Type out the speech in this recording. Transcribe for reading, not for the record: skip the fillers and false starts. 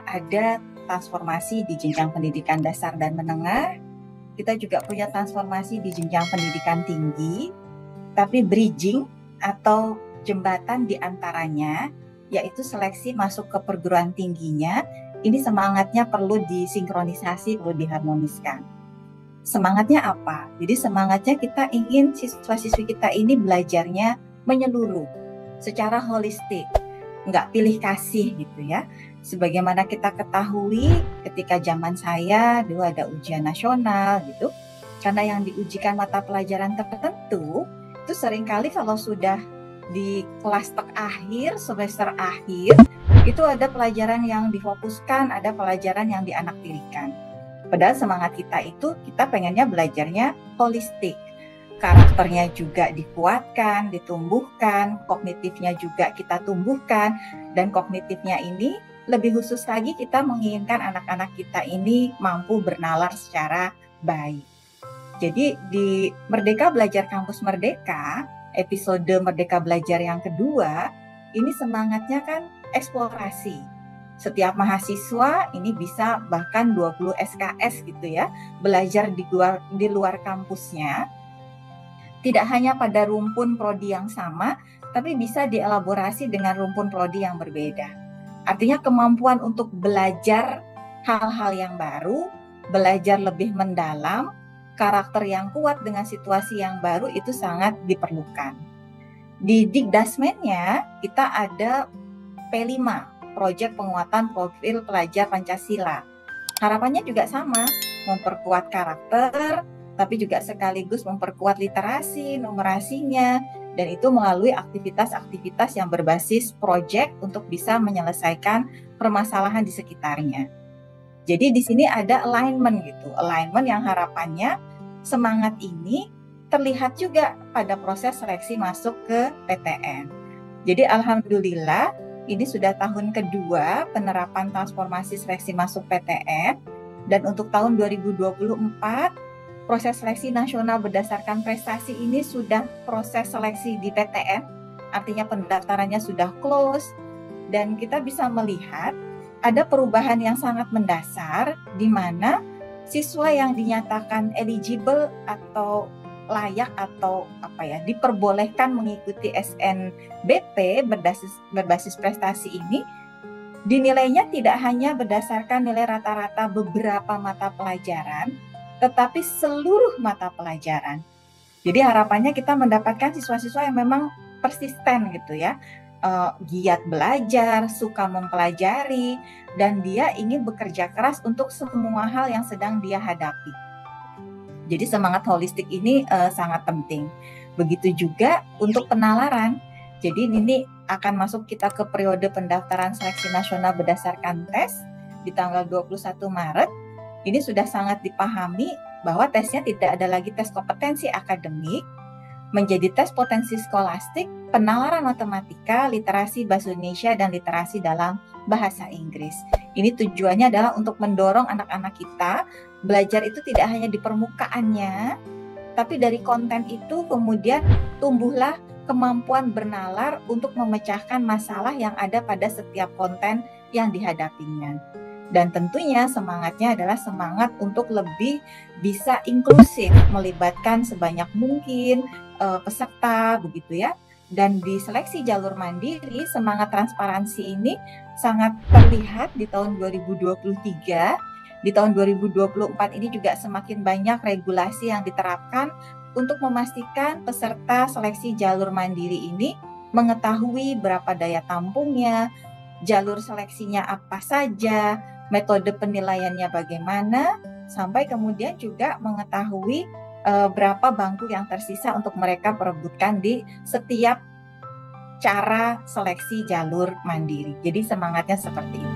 kita ada transformasi di jenjang pendidikan dasar dan menengah, kita juga punya transformasi di jenjang pendidikan tinggi, tapi bridging atau jembatan di antaranya, yaitu seleksi masuk ke perguruan tingginya, ini semangatnya perlu disinkronisasi, perlu diharmoniskan. Semangatnya apa? Jadi semangatnya kita ingin siswa-siswi kita ini belajarnya menyeluruh, secara holistik, nggak pilih kasih gitu ya. Sebagaimana kita ketahui ketika zaman saya dulu ada ujian nasional gitu, karena yang diujikan mata pelajaran tertentu itu seringkali kalau sudah di kelas akhir, semester akhir, itu ada pelajaran yang difokuskan, ada pelajaran yang dianaktirikan. Padahal semangat kita itu kita pengennya belajarnya holistik, karakternya juga dikuatkan, ditumbuhkan, kognitifnya juga kita tumbuhkan, dan kognitifnya ini lebih khusus lagi kita menginginkan anak-anak kita ini mampu bernalar secara baik. Jadi di Merdeka Belajar Kampus Merdeka, episode Merdeka Belajar yang kedua, ini semangatnya kan eksplorasi. Setiap mahasiswa ini bisa bahkan 20 SKS gitu ya, belajar di luar kampusnya. Tidak hanya pada rumpun prodi yang sama, tapi bisa dielaborasi dengan rumpun prodi yang berbeda. Artinya kemampuan untuk belajar hal-hal yang baru, belajar lebih mendalam, karakter yang kuat dengan situasi yang baru itu sangat diperlukan. Di Dikdasmennya kita ada P5, Proyek Penguatan Profil Pelajar Pancasila. Harapannya juga sama, memperkuat karakter, tapi juga sekaligus memperkuat literasi, numerasinya, dan itu melalui aktivitas-aktivitas yang berbasis proyek untuk bisa menyelesaikan permasalahan di sekitarnya. Jadi di sini ada alignment gitu, alignment yang harapannya semangat ini terlihat juga pada proses seleksi masuk ke PTN. Jadi alhamdulillah ini sudah tahun kedua penerapan transformasi seleksi masuk PTN, dan untuk tahun 2024 proses seleksi nasional berdasarkan prestasi ini sudah proses seleksi di PTN, artinya pendaftarannya sudah close, dan kita bisa melihat ada perubahan yang sangat mendasar di mana siswa yang dinyatakan eligible atau layak atau diperbolehkan mengikuti SNBP berbasis prestasi ini dinilainya tidak hanya berdasarkan nilai rata-rata beberapa mata pelajaran, tetapi seluruh mata pelajaran. Jadi harapannya kita mendapatkan siswa-siswa yang memang persisten gitu ya, giat belajar, suka mempelajari, dan dia ingin bekerja keras untuk semua hal yang sedang dia hadapi. Jadi semangat holistik ini sangat penting. Begitu juga untuk penalaran. Jadi ini akan masuk kita ke periode pendaftaran seleksi nasional berdasarkan tes di tanggal 21 Maret. Ini sudah sangat dipahami bahwa tesnya tidak ada lagi tes kompetensi akademik, menjadi tes potensi skolastik, penalaran matematika, literasi bahasa Indonesia, dan literasi dalam bahasa Inggris. Ini tujuannya adalah untuk mendorong anak-anak kita belajar itu tidak hanya di permukaannya, tapi dari konten itu kemudian tumbuhlah kemampuan bernalar untuk memecahkan masalah yang ada pada setiap konten yang dihadapinya. Dan tentunya semangatnya adalah semangat untuk lebih bisa inklusif, melibatkan sebanyak mungkin peserta begitu ya. Dan di seleksi jalur mandiri, semangat transparansi ini sangat terlihat di tahun 2023. Di tahun 2024 ini juga semakin banyak regulasi yang diterapkan untuk memastikan peserta seleksi jalur mandiri ini mengetahui berapa daya tampungnya, jalur seleksinya apa saja, metode penilaiannya bagaimana, sampai kemudian juga mengetahui berapa bangku yang tersisa untuk mereka perebutkan di setiap cara seleksi jalur mandiri. Jadi semangatnya seperti itu.